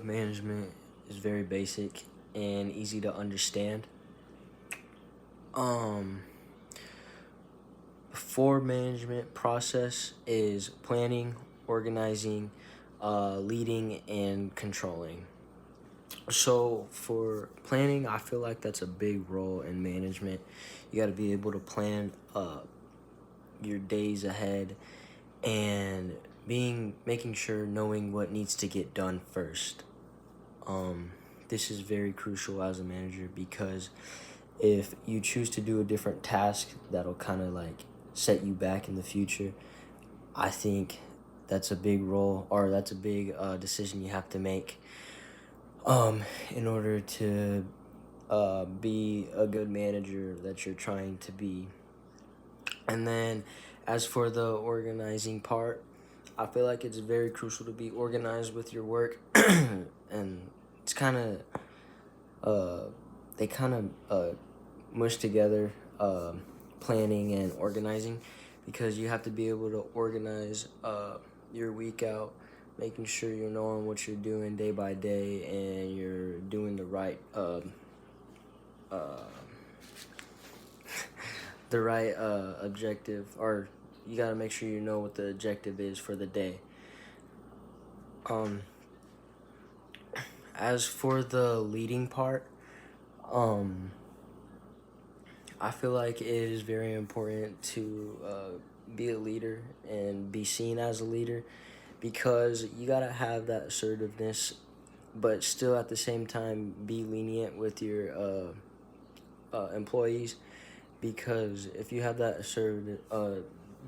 management is very basic and easy to understand. Um, Before management process is planning, organizing, leading, and controlling. So for planning, I feel like that's a big role in management. You got to be able to plan your days ahead and making sure knowing what needs to get done first. Um, this is very crucial as a manager because if you choose to do a different task that'll kind of like set you back in the future, I think that's a big role or that's a big decision you have to make in order to be a good manager that you're trying to be. And then as for the organizing part, I feel like it's very crucial to be organized with your work. And it's kind of they kind of mush together planning and organizing, because you have to be able to organize your week out, making sure you're knowing what you're doing day by day and you're doing the right uh, objective, or you got to make sure you know what the objective is for the day. um as for the leading part, um I feel like it is very important to be a leader and be seen as a leader, because you gotta have that assertiveness, but still at the same time be lenient with your employees. Because if you have that assertive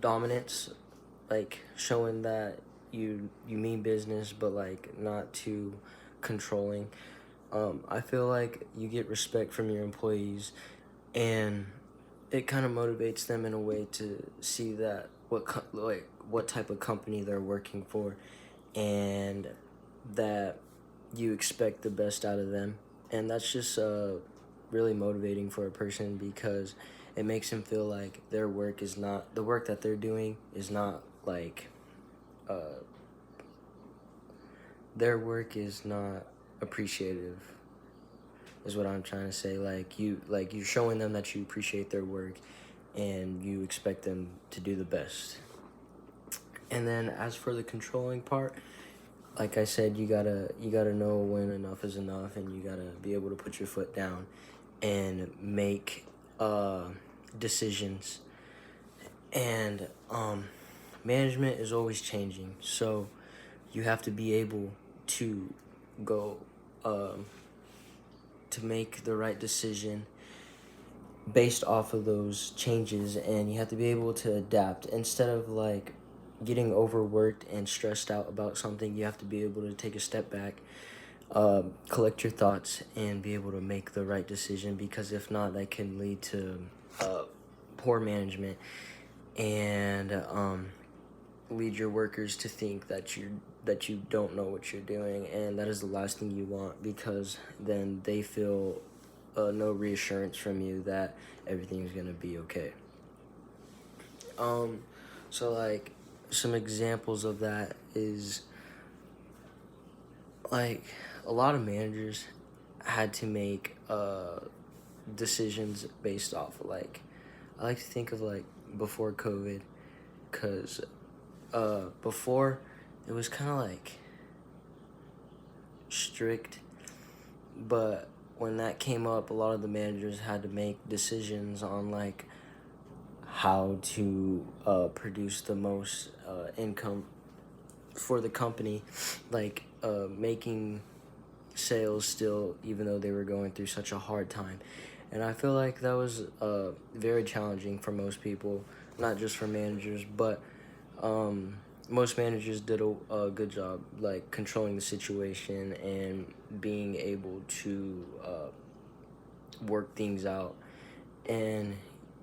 dominance, like showing that you mean business, but like not too controlling, I feel like you get respect from your employees, and it kind of motivates them in a way to see that what type of company they're working for, and that you expect the best out of them. And that's just really motivating for a person, because it makes them feel like the work that they're doing is not like uh, their work is not appreciative, is what I'm trying to say. You're showing them that you appreciate their work and you expect them to do the best. And then as for the controlling part, like I said, you gotta know when enough is enough, and you gotta be able to put your foot down and make decisions. And management is always changing, so you have to be able to go to make the right decision based off of those changes, and you have to be able to adapt instead of like getting overworked and stressed out about something. You have to be able to take a step back, collect your thoughts, and be able to make the right decision, because if not, that can lead to poor management, and lead your workers to think that you don't know what you're doing, and that is the last thing you want, because then they feel no reassurance from you that everything's gonna be okay. Um, so like some examples of that is like a lot of managers had to make decisions based off of like, I like to think of like before COVID, because before it was kind of like strict, but when that came up, a lot of the managers had to make decisions on like how to produce the most income for the company, like making sales still, even though they were going through such a hard time. And I feel like that was very challenging for most people, not just for managers, but most managers did a good job, like controlling the situation and being able to work things out. And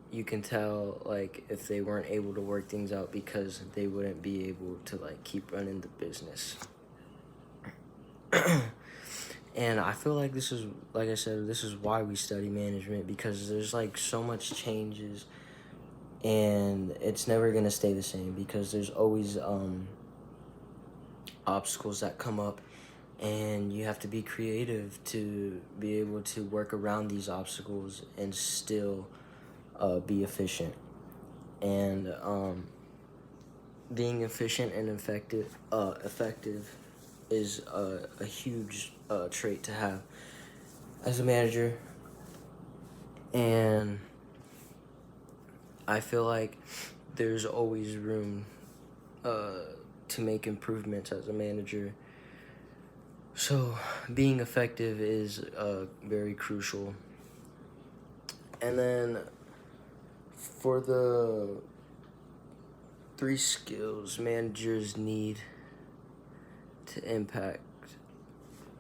you can tell like if they weren't able to work things out, because they wouldn't be able to like keep running the business. And I feel like this is, like I said, this is why we study management, because there's like so much changes, and it's never gonna stay the same, because there's always obstacles that come up, and you have to be creative to be able to work around these obstacles and still be efficient. And being efficient and effective is a huge trait to have as a manager. And I feel like there's always room to make improvements as a manager. So being effective is very crucial. And then for the 3 skills managers need to impact,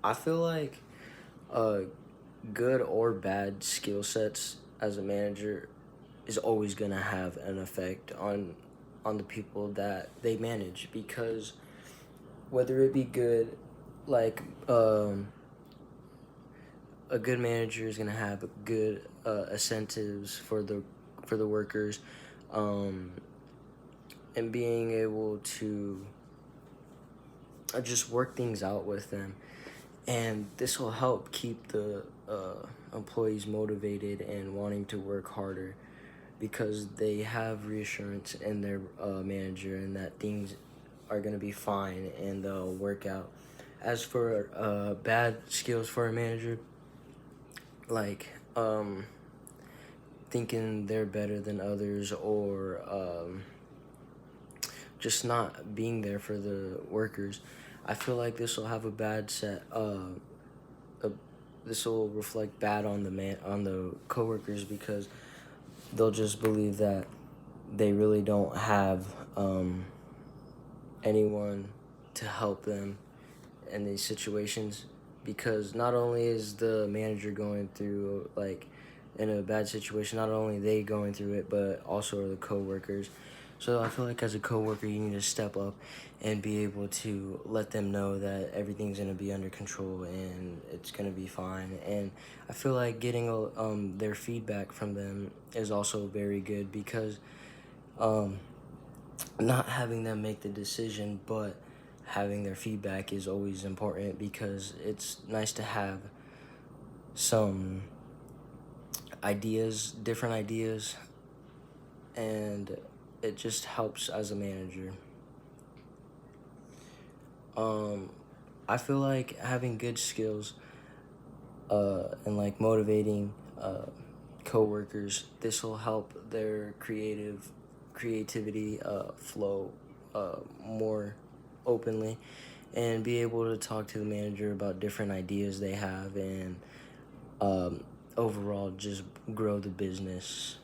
I feel like good or bad skill sets as a manager is always gonna have an effect on the people that they manage, because whether it be good, like a good manager is gonna have good incentives for the workers, and being able to just work things out with them, and this will help keep the employees motivated and wanting to work harder, because they have reassurance in their manager and that things are gonna be fine and they'll work out. As for bad skills for a manager, like thinking they're better than others, or just not being there for the workers, I feel like this will have a bad set. This will reflect bad on the coworkers, because they'll just believe that they really don't have anyone to help them in these situations, because not only is the manager going through, like, in a bad situation, not only they going through it, but also are the coworkers. So I feel like as a coworker, you need to step up and be able to let them know that everything's gonna be under control and it's gonna be fine. And I feel like getting their feedback from them is also very good, because not having them make the decision, but having their feedback is always important, because it's nice to have some ideas, different ideas, and it just helps as a manager. I feel like having good skills and like motivating coworkers, this will help their creativity flow more openly, and be able to talk to the manager about different ideas they have, and overall just grow the business.